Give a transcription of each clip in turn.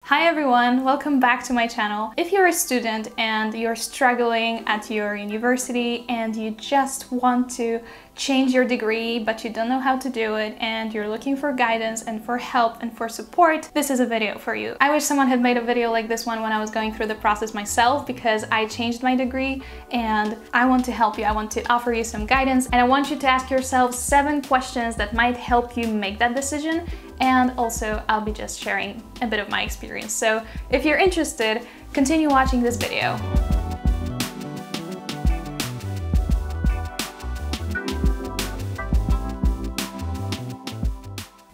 Hi everyone, welcome back to my channel. If you're a student and you're struggling at your university and you just want to change your degree but you don't know how to do it and you're looking for guidance and for help and for support, this is a video for you. I wish someone had made a video like this one when I was going through the process myself, because I changed my degree and I want to help you. I want to offer you some guidance and I want you to ask yourself 7 questions that might help you make that decision. And also I'll be just sharing a bit of my experience. So if you're interested, continue watching this video.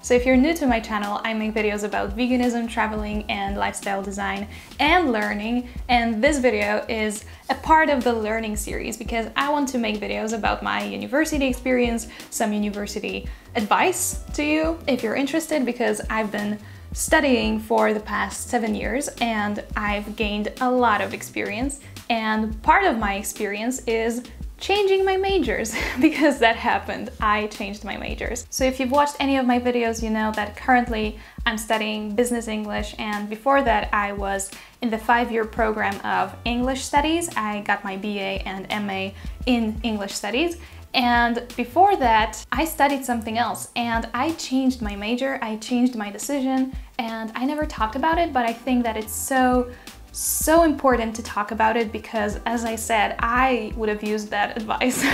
So if you're new to my channel, I make videos about veganism, traveling, and lifestyle design and learning. And this video is a part of the learning series because I want to make videos about my university experience, some university advice to you if you're interested, because I've been studying for the past 7 years and I've gained a lot of experience. And part of my experience is changing my majors, because that happened. I changed my majors. So if you've watched any of my videos, you know that currently I'm studying business English, and before that I was in the 5-year program of English studies. I got my BA and MA in English studies. And before that, I studied something else and I changed my major, I changed my decision, and I never talked about it, but I think that it's so important to talk about it because, as I said, I would have used that advice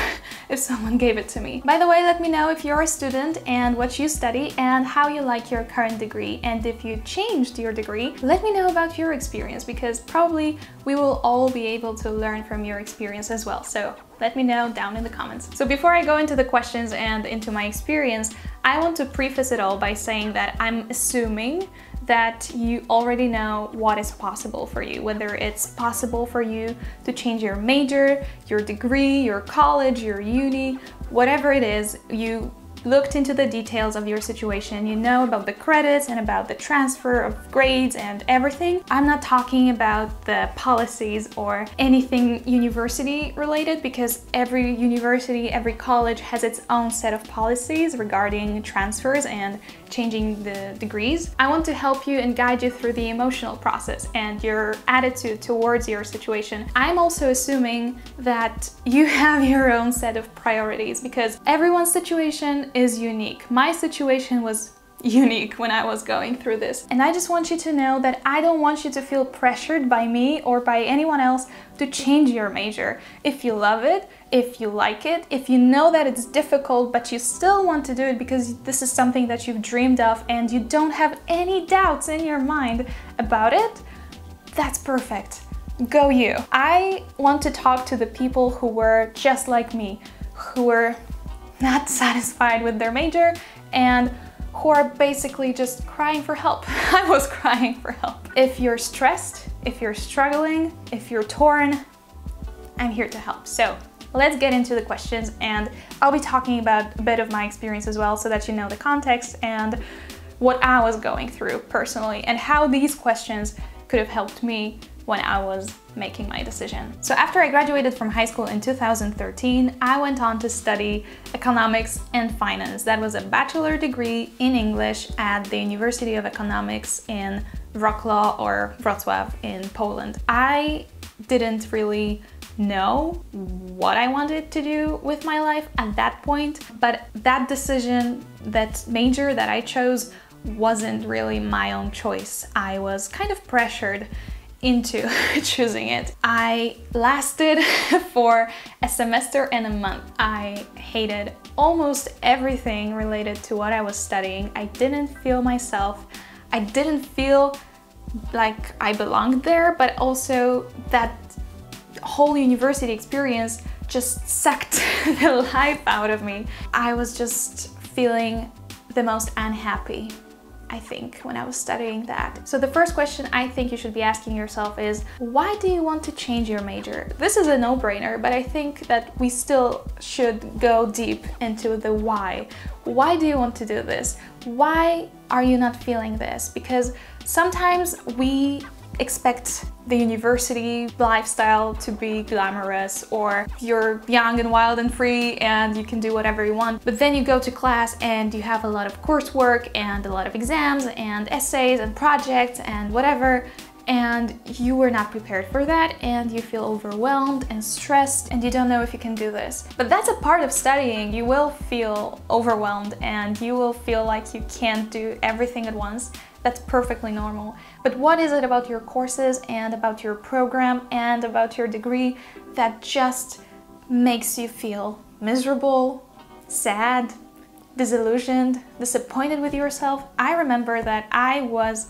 if someone gave it to me. By the way, let me know if you're a student and what you study and how you like your current degree, and if you changed your degree, let me know about your experience, because probably we will all be able to learn from your experience as well. So let me know down in the comments. So before I go into the questions and into my experience, I want to preface it all by saying that I'm assuming that you already know what is possible for you, whether it's possible for you to change your major, your degree, your college, your uni, whatever it is. You looked into the details of your situation, you know about the credits and about the transfer of grades and everything. I'm not talking about the policies or anything university related, because every university, every college has its own set of policies regarding transfers and changing the degrees. I want to help you and guide you through the emotional process and your attitude towards your situation. I'm also assuming that you have your own set of priorities, because everyone's situation is unique. My situation was unique when I was going through this. And I just want you to know that I don't want you to feel pressured by me or by anyone else to change your major. If you love it, if you like it, if you know that it's difficult but you still want to do it because this is something that you've dreamed of and you don't have any doubts in your mind about it, that's perfect. Go you. I want to talk to the people who were just like me, who were not satisfied with their major and who are basically just crying for help. I was crying for help. If you're stressed, if you're struggling, if you're torn, I'm here to help. So let's get into the questions, and I'll be talking about a bit of my experience as well, so that you know the context and what I was going through personally and how these questions could have helped me when I was making my decision. So after I graduated from high school in 2013, I went on to study economics and finance. That was a bachelor degree in English at the University of Economics in Wrocław or Wrocław in Poland. I didn't really know what I wanted to do with my life at that point, but that decision, that major that I chose, wasn't really my own choice. I was kind of pressured into choosing it. I lasted for a semester and a month. I hated almost everything related to what I was studying. I didn't feel myself. I didn't feel like I belonged there, but also that whole university experience just sucked the life out of me. I was just feeling the most unhappy, I think, when I was studying that. So the first question I think you should be asking yourself is, why do you want to change your major? This is a no-brainer, but I think that we still should go deep into the why. Why do you want to do this? Why are you not feeling this? Because sometimes we expect the university lifestyle to be glamorous, or you're young and wild and free and you can do whatever you want. But then you go to class and you have a lot of coursework and a lot of exams and essays and projects and whatever, and you were not prepared for that, and you feel overwhelmed and stressed and you don't know if you can do this. But that's a part of studying. You will feel overwhelmed and you will feel like you can't do everything at once. That's perfectly normal. But what is it about your courses and about your program and about your degree that just makes you feel miserable, sad, disillusioned, disappointed with yourself? I remember that I was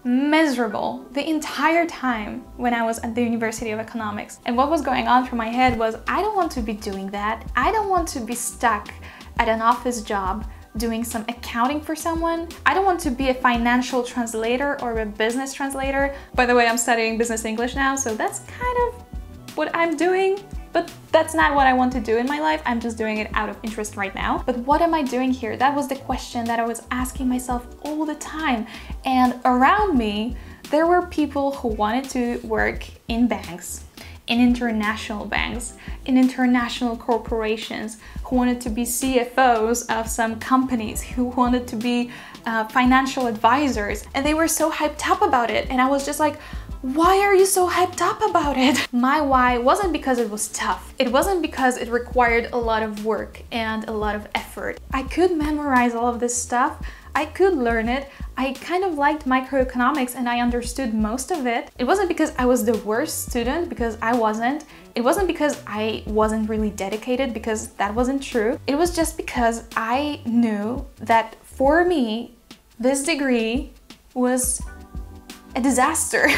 miserable the entire time when I was at the University of Economics. And what was going on through my head was, I don't want to be doing that. I don't want to be stuck at an office job doing some accounting for someone. I don't want to be a financial translator or a business translator. By the way, I'm studying business English now, so that's kind of what I'm doing. But that's not what I want to do in my life. I'm just doing it out of interest right now. But what am I doing here? That was the question that I was asking myself all the time. And around me, there were people who wanted to work in banks, in international banks, in international corporations, who wanted to be CFOs of some companies, who wanted to be financial advisors. And they were so hyped up about it. And I was just like, why are you so hyped up about it? My why wasn't because it was tough. It wasn't because it required a lot of work and a lot of effort. I could memorize all of this stuff. I could learn it. I kind of liked microeconomics and I understood most of it. It wasn't because I was the worst student, because I wasn't. It wasn't because I wasn't really dedicated, because that wasn't true. It was just because I knew that for me, this degree was a disaster.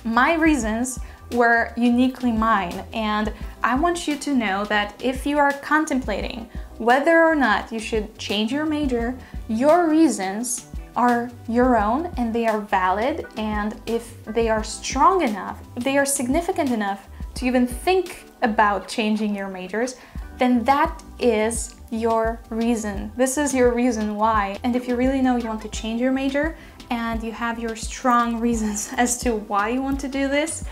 My reasons were uniquely mine, and I want you to know that if you are contemplating whether or not you should change your major, your reasons are your own and they are valid, and if they are strong enough, if they are significant enough to even think about changing your majors, then that is your reason. This is your reason why. And if you really know you want to change your major and you have your strong reasons as to why you want to do this,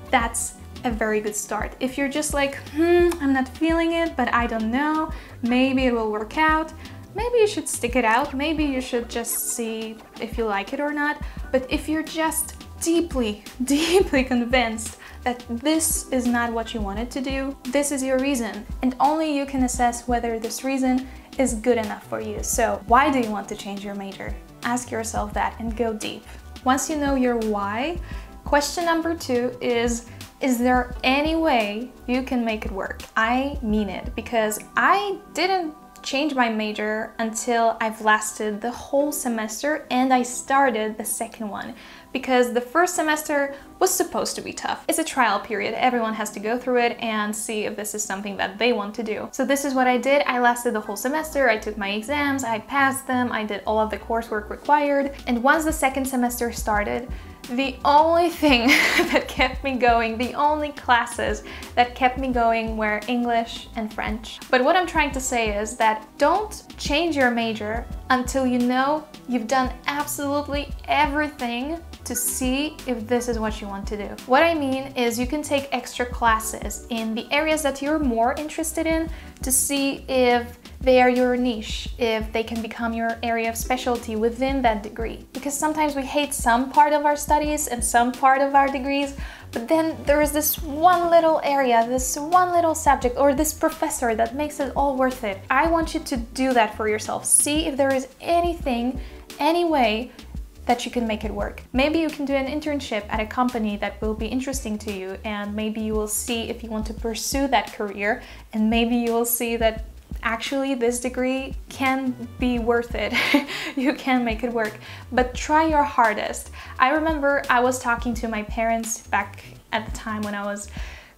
that's a very good start. If you're just like, I'm not feeling it, but I don't know, maybe it will work out, maybe you should stick it out, maybe you should just see if you like it or not. But if you're just deeply, deeply convinced that this is not what you wanted to do, this is your reason, and only you can assess whether this reason is good enough for you. So why do you want to change your major? Ask yourself that and go deep. Once you know your why, question number 2 is there any way you can make it work? I mean it, because I didn't change my major until I've lasted the whole semester and I started the second one, because the first semester was supposed to be tough. It's a trial period. Everyone has to go through it and see if this is something that they want to do. So this is what I did. I lasted the whole semester. I took my exams, I passed them, I did all of the coursework required. And once the second semester started, the only thing that kept me going, the only classes that kept me going were English and French. But what I'm trying to say is that don't change your major until you know you've done absolutely everything to see if this is what you want to do. What I mean is you can take extra classes in the areas that you're more interested in to see if they are your niche, if they can become your area of specialty within that degree. Because sometimes we hate some part of our studies and some part of our degrees, but then there is this one little area, this one little subject, or this professor that makes it all worth it. I want you to do that for yourself. See if there is anything, any way that you can make it work. Maybe you can do an internship at a company that will be interesting to you, and maybe you will see if you want to pursue that career, and maybe you will see that actually this degree can be worth it. You can make it work, but try your hardest. I remember I was talking to my parents back at the time when I was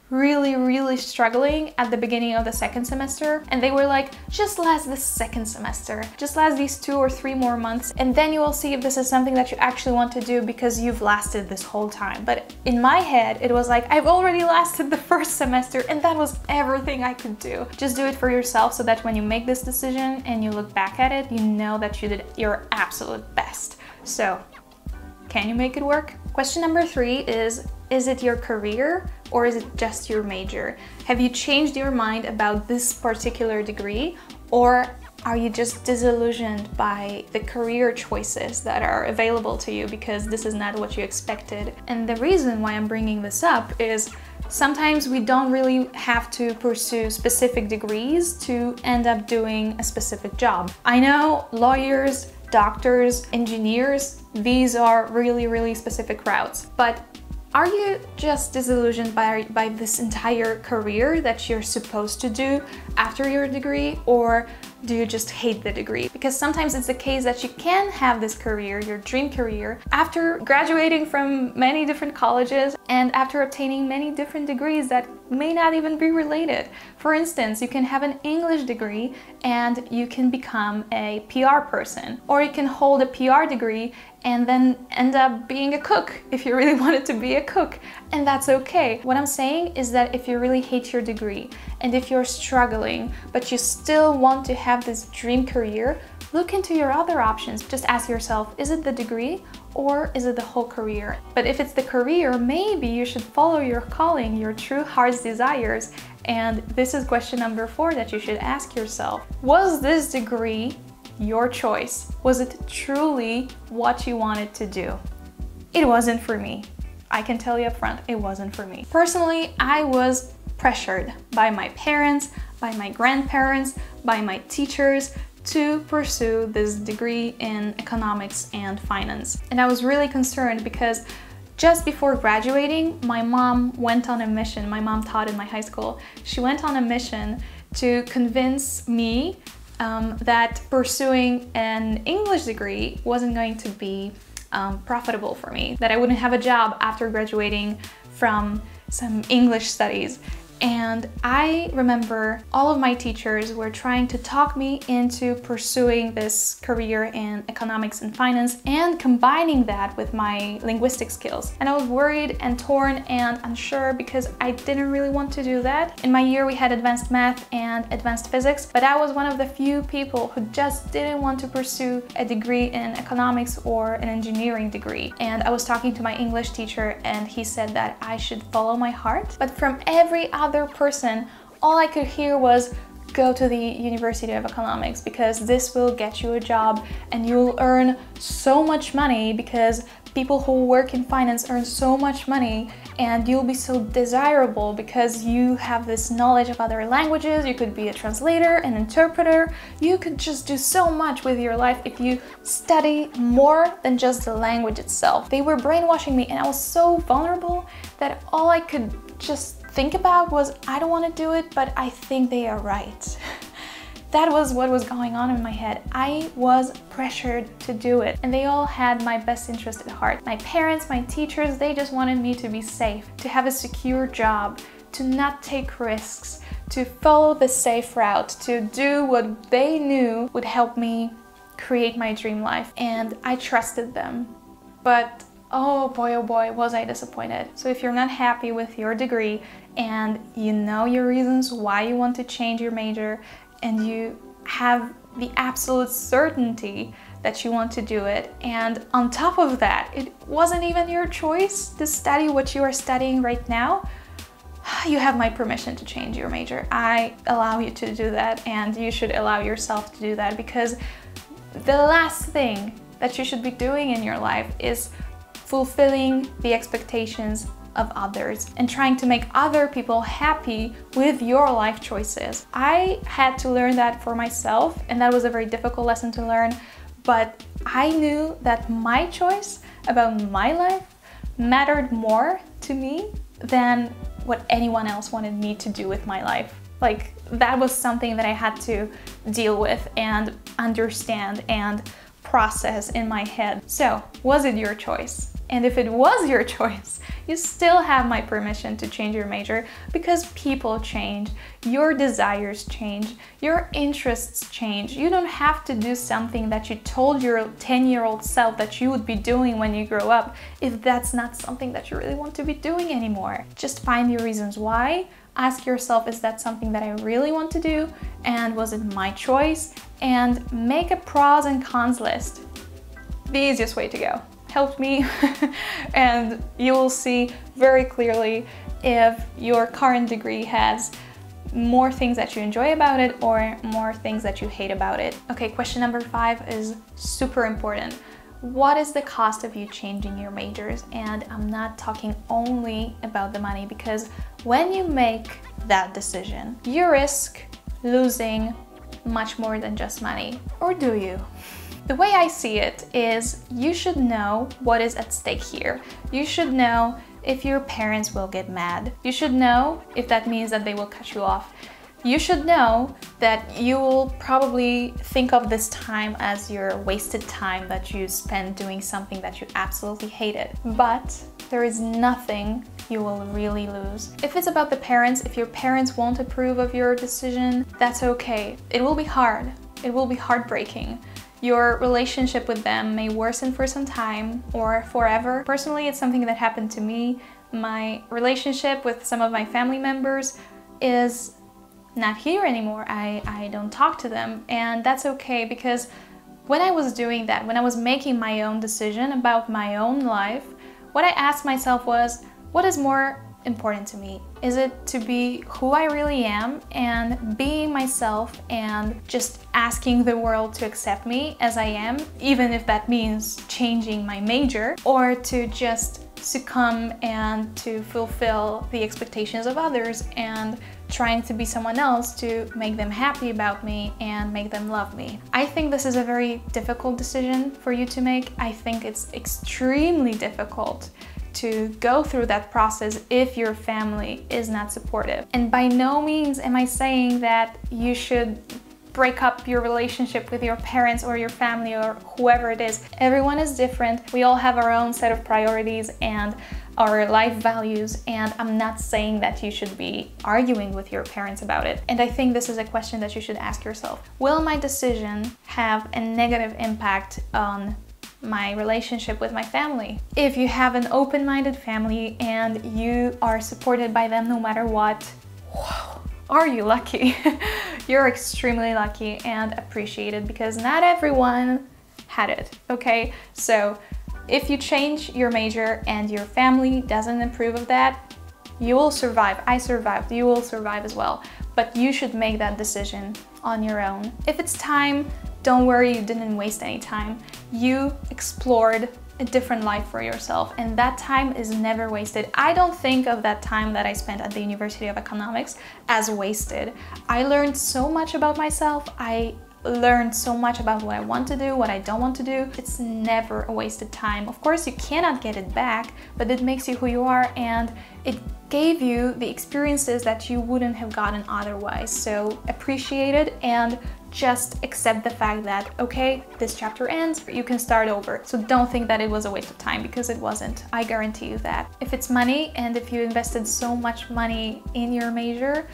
really struggling at the beginning of the second semester, and they were like, just last this second semester, just last these 2 or 3 more months, and then you will see if this is something that you actually want to do, because you've lasted this whole time. But in my head it was like, I've already lasted the first semester and that was everything I could do. Just do it for yourself, so that when you make this decision and you look back at it, you know that you did your absolute best. So can you make it work? Question number 3 is it your career or is it just your major? Have you changed your mind about this particular degree, or are you just disillusioned by the career choices that are available to you because this is not what you expected? And the reason why I'm bringing this up is sometimes we don't really have to pursue specific degrees to end up doing a specific job. I know lawyers, doctors, engineers, these are really specific routes, but are you just disillusioned by this entire career that you're supposed to do after your degree, or do you just hate the degree? Because sometimes it's the case that you can have this career, your dream career, after graduating from many different colleges and after obtaining many different degrees that may not even be related. For instance, you can have an English degree and you can become a PR person, or you can hold a PR degree and then end up being a cook if you really wanted to be a cook, and that's okay. What I'm saying is that if you really hate your degree and if you're struggling but you still want to have this dream career, look into your other options. Just ask yourself, is it the degree or is it the whole career? But if it's the career, maybe you should follow your calling, your true heart's desires. And this is question number 4 that you should ask yourself. Was this degree your choice? Was it truly what you wanted to do? It wasn't for me. I can tell you up front, it wasn't for me. Personally, I was pressured by my parents, by my grandparents, by my teachers to pursue this degree in economics and finance. And I was really concerned because just before graduating, my mom went on a mission. My mom taught in my high school. She went on a mission to convince me that pursuing an English degree wasn't going to be profitable for me, that I wouldn't have a job after graduating from some English studies. And I remember all of my teachers were trying to talk me into pursuing this career in economics and finance and combining that with my linguistic skills. And I was worried and torn and unsure because I didn't really want to do that. In my year we had advanced math and advanced physics, but I was one of the few people who just didn't want to pursue a degree in economics or an engineering degree. And I was talking to my English teacher and he said that I should follow my heart. But from every other person, all I could hear was, go to the University of Economics because this will get you a job and you'll earn so much money because people who work in finance earn so much money, and you'll be so desirable because you have this knowledge of other languages. You could be a translator, an interpreter. You could just do so much with your life if you study more than just the language itself. They were brainwashing me and I was so vulnerable that all I could just think about was, I don't want to do it, but I think they are right. That was what was going on in my head. I was pressured to do it, and they all had my best interest at heart. My parents, my teachers, they just wanted me to be safe, to have a secure job, to not take risks, to follow the safe route, to do what they knew would help me create my dream life. And I trusted them. But oh boy, was I disappointed. So if you're not happy with your degree and you know your reasons why you want to change your major, and you have the absolute certainty that you want to do it, and on top of that, it wasn't even your choice to study what you are studying right now, you have my permission to change your major. I allow you to do that, and you should allow yourself to do that, because the last thing that you should be doing in your life is fulfilling the expectations of others and trying to make other people happy with your life choices. I had to learn that for myself, and that was a very difficult lesson to learn, but I knew that my choice about my life mattered more to me than what anyone else wanted me to do with my life. Like, that was something that I had to deal with and understand and process in my head. So, was it your choice? And if it was your choice, you still have my permission to change your major, because people change, your desires change, your interests change. You don't have to do something that you told your 10-year-old self that you would be doing when you grow up if that's not something that you really want to be doing anymore. Just find your reasons why. Ask yourself, is that something that I really want to do? And was it my choice? And make a pros and cons list. The easiest way to go. helped me and you will see very clearly if your current degree has more things that you enjoy about it or more things that you hate about it. Okay, question number 5 is super important. What is the cost of you changing your majors? And I'm not talking only about the money, because when you make that decision, you risk losing much more than just money. Or do you? The way I see it is you should know what is at stake here. You should know if your parents will get mad. You should know if that means that they will cut you off. You should know that you will probably think of this time as your wasted time that you spent doing something that you absolutely hated. But there is nothing you will really lose. If it's about the parents, if your parents won't approve of your decision, that's okay. It will be hard. It will be heartbreaking. Your relationship with them may worsen for some time or forever. Personally, it's something that happened to me. My relationship with some of my family members is not here anymore. I don't talk to them, and that's okay, because when I was doing that, when I was making my own decision about my own life, what I asked myself was, what is more important to me? Is it to be who I really am and being myself and just asking the world to accept me as I am, even if that means changing my major, or to just succumb and to fulfill the expectations of others and trying to be someone else to make them happy about me and make them love me? I think this is a very difficult decision for you to make. I think it's extremely difficult to go through that process if your family is not supportive. And by no means am I saying that you should break up your relationship with your parents or your family or whoever it is. Everyone is different. We all have our own set of priorities and our life values, and I'm not saying that you should be arguing with your parents about it. And I think this is a question that you should ask yourself. Will my decision have a negative impact on my relationship with my family? If you have an open-minded family and you are supported by them no matter what, wow, are you lucky? You're extremely lucky and appreciated, because not everyone had it, okay? So if you change your major and your family doesn't approve of that, you will survive. I survived, you will survive as well. But you should make that decision on your own. If it's time, don't worry, you didn't waste any time. You explored a different life for yourself, and that time is never wasted. I don't think of that time that I spent at the University of Economics as wasted. I learned so much about myself. I learned so much about what I want to do, what I don't want to do. It's never a wasted time. Of course, you cannot get it back, but it makes you who you are, and it gave you the experiences that you wouldn't have gotten otherwise. So appreciate it and just accept the fact that, okay, this chapter ends, you can start over. So don't think that it was a waste of time, because it wasn't. I guarantee you that. If it's money, and if you invested so much money in your major,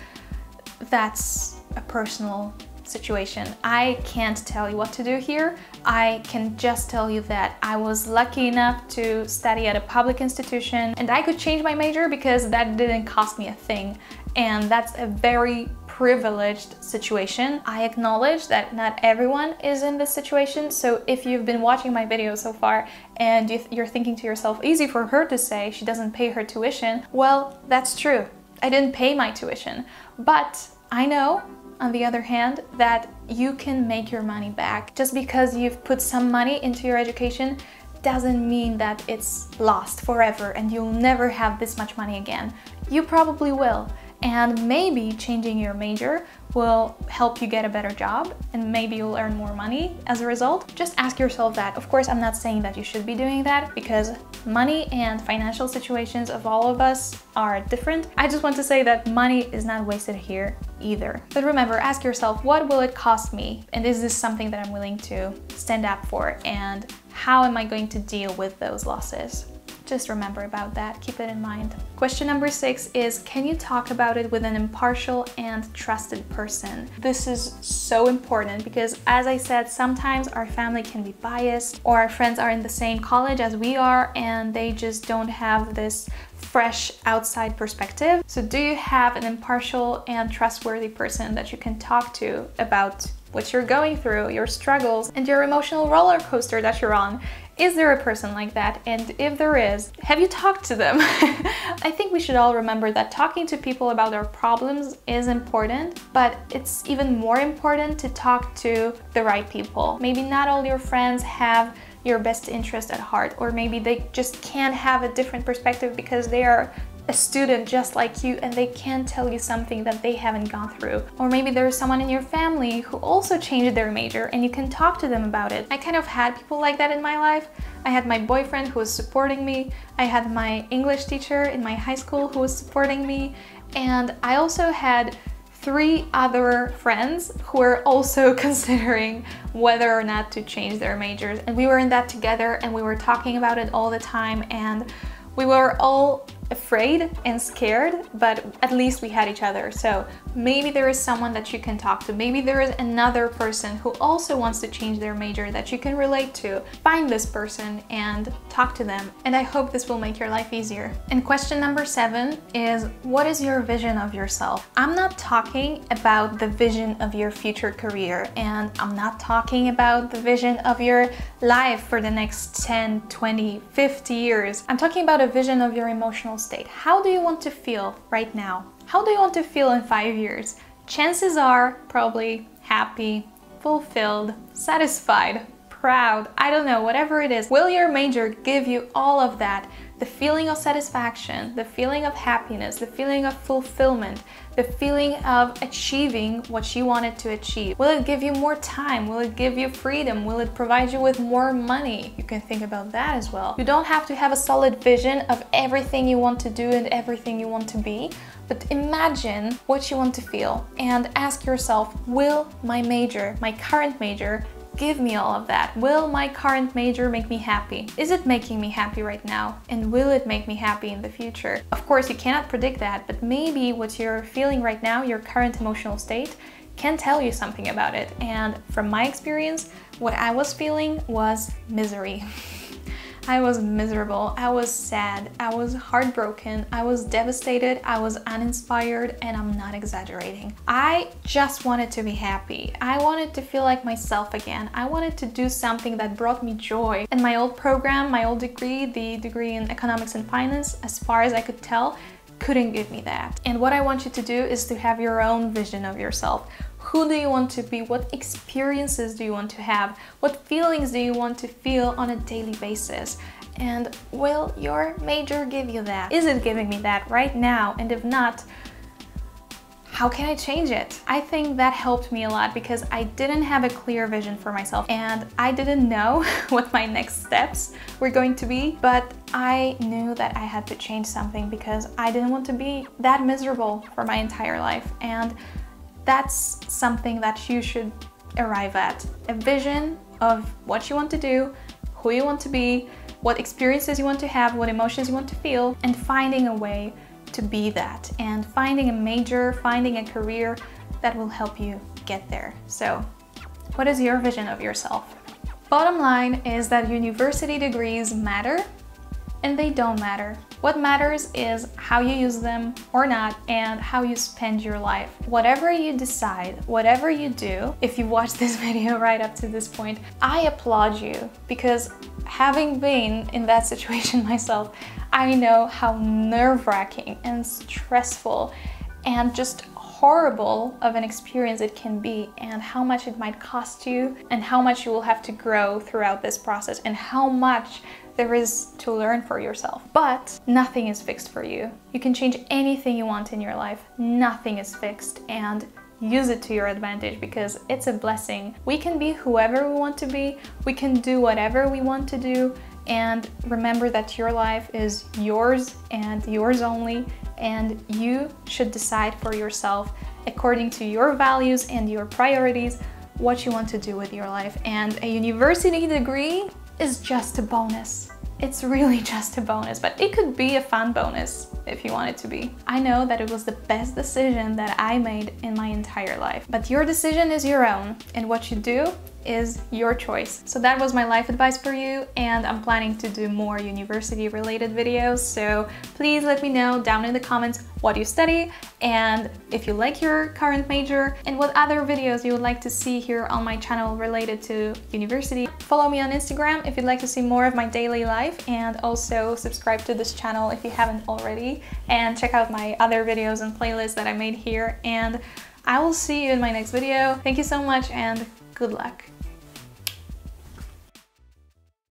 that's a personal situation. I can't tell you what to do here. I can just tell you that I was lucky enough to study at a public institution, and I could change my major because that didn't cost me a thing. And that's a very privileged situation. I acknowledge that not everyone is in this situation, so if you've been watching my video so far and you're thinking to yourself, easy for her to say she doesn't pay her tuition, well, that's true. I didn't pay my tuition, but I know, on the other hand, that you can make your money back. Just because you've put some money into your education doesn't mean that it's lost forever and you'll never have this much money again. You probably will. And maybe changing your major will help you get a better job, and maybe you'll earn more money as a result. Just ask yourself that. Of course, I'm not saying that you should be doing that, because money and financial situations of all of us are different. I just want to say that money is not wasted here either. But remember, ask yourself, what will it cost me? And is this something that I'm willing to stand up for? And how am I going to deal with those losses? Just remember about that, keep it in mind. Question number 6 is, can you talk about it with an impartial and trusted person? This is so important because, as I said, sometimes our family can be biased, or our friends are in the same college as we are and they just don't have this fresh outside perspective. So do you have an impartial and trustworthy person that you can talk to about what you're going through, your struggles, and your emotional roller coaster that you're on? Is there a person like that? And if there is, have you talked to them? I think we should all remember that talking to people about our problems is important, but it's even more important to talk to the right people. Maybe not all your friends have your best interest at heart, or maybe they just can't have a different perspective because they are a student just like you and they can't tell you something that they haven't gone through. Or maybe there's someone in your family who also changed their major and you can talk to them about it. I kind of had people like that in my life. I had my boyfriend who was supporting me. I had my English teacher in my high school who was supporting me. And I also had 3 other friends who were also considering whether or not to change their majors. And we were in that together and we were talking about it all the time, and we were all afraid and scared, but at least we had each other. So maybe there is someone that you can talk to. Maybe there is another person who also wants to change their major that you can relate to. Find this person and talk to them. And I hope this will make your life easier. And question number 7 is, what is your vision of yourself? I'm not talking about the vision of your future career, and I'm not talking about the vision of your life for the next 10, 20, 50 years. I'm talking about a vision of your emotional state. How do you want to feel right now? How do you want to feel in 5 years? Chances are probably happy, fulfilled, satisfied, proud, I don't know, whatever it is. Will your major give you all of that? The feeling of satisfaction, the feeling of happiness, the feeling of fulfillment, the feeling of achieving what you wanted to achieve. Will it give you more time? Will it give you freedom? Will it provide you with more money? You can think about that as well. You don't have to have a solid vision of everything you want to do and everything you want to be, but imagine what you want to feel and ask yourself, will my major, my current major, give me all of that? Will my current major make me happy? Is it making me happy right now? And will it make me happy in the future? Of course, you cannot predict that, but maybe what you're feeling right now, your current emotional state, can tell you something about it. And from my experience, what I was feeling was misery. I was miserable, I was sad, I was heartbroken, I was devastated, I was uninspired, and I'm not exaggerating. I just wanted to be happy. I wanted to feel like myself again. I wanted to do something that brought me joy. And my old program, my old degree, the degree in economics and finance, as far as I could tell, couldn't give me that. And what I want you to do is to have your own vision of yourself. Who do you want to be? What experiences do you want to have? What feelings do you want to feel on a daily basis? And will your major give you that? Is it giving me that right now? And if not, how can I change it? I think that helped me a lot because I didn't have a clear vision for myself and I didn't know what my next steps were going to be, but I knew that I had to change something because I didn't want to be that miserable for my entire life. And that's something that you should arrive at. A vision of what you want to do, who you want to be, what experiences you want to have, what emotions you want to feel, and finding a way to be that, and finding a major, finding a career that will help you get there. So, what is your vision of yourself? Bottom line is that university degrees matter, and they don't matter. What matters is how you use them or not, and how you spend your life. Whatever you decide, whatever you do, if you watch this video right up to this point, I applaud you, because having been in that situation myself, I know how nerve-wracking and stressful and just horrible of an experience it can be, and how much it might cost you, and how much you will have to grow throughout this process, and how much there is to learn for yourself. But nothing is fixed for you. You can change anything you want in your life. Nothing is fixed, and use it to your advantage because it's a blessing. We can be whoever we want to be. We can do whatever we want to do. And remember that your life is yours and yours only, and you should decide for yourself according to your values and your priorities what you want to do with your life. And a university degree is just a bonus. It's really just a bonus, but it could be a fun bonus if you want it to be. I know that it was the best decision that I made in my entire life, but your decision is your own, and what you do is your choice. So that was my life advice for you, and I'm planning to do more university related videos, so please let me know down in the comments what you study and if you like your current major and what other videos you would like to see here on my channel related to university. Follow me on Instagram if you'd like to see more of my daily life, and also subscribe to this channel if you haven't already, and check out my other videos and playlists that I made here, and I will see you in my next video. Thank you so much and good luck.